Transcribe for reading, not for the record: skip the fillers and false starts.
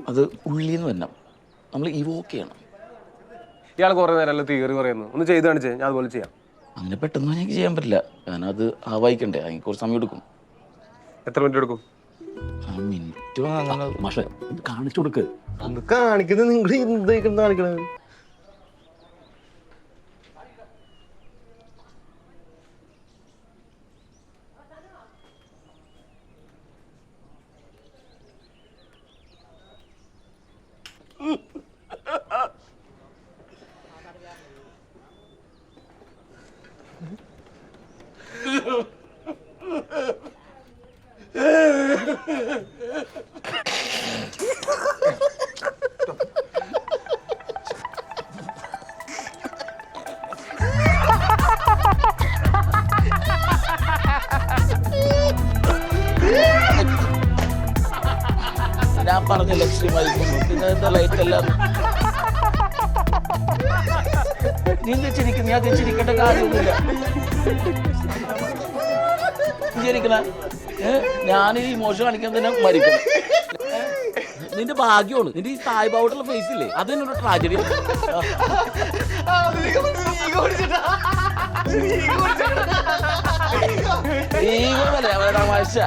അത് ഉള്ളിൽ നിന്ന് വരണം. നമ്മൾ ഇവോക്ക് ചെയ്യണം. ഇയാൾ കുറേ നേരം തിയറി പറയുന്നു. ഒന്ന് ചെയ്ത് കാണിച്ചേ, ഞാൻ അതുപോലെ ചെയ്യാം. അങ്ങനെ പെട്ടെന്ന് എനിക്ക് ചെയ്യാൻ പറ്റില്ല. കാരണം അത് വായിക്കണ്ടേ, അതിന് കുറച്ച് സമയം എടുക്കും. എത്ര മിനിറ്റ് എടുക്കും? മിനിറ്റ് അങ്ങനെ മാഷെ കാണിച്ചു കൊടുക്ക്. ഒന്ന് കാണിക്കുന്നത് നിങ്ങൾ എന്തായിക്കൊണ്ട് കാണിക്കണത്? ഞാൻ പറഞ്ഞ ലക്ഷ്യമായിരിക്കുന്നു. പിന്നെ എന്താ ലൈറ്റ് എല്ലാം നീ ചിരിക്കുന്നു. ഞാൻ ചിരിക്കേണ്ട കാര്യമൊന്നുമില്ല. ചിരിക്കണ ഞാൻ ഈ മോശം കാണിക്കാൻ തന്നെ മരിക്കണം. നിന്റെ ഭാഗ്യമാണ്. നിന്റെ ഈ തായ്പാവട്ടുള്ള ഫേസ് ഇല്ലേ, അത് തന്നെ ഒരു ട്രാജഡി. ഈ അവരുടെ തമാശ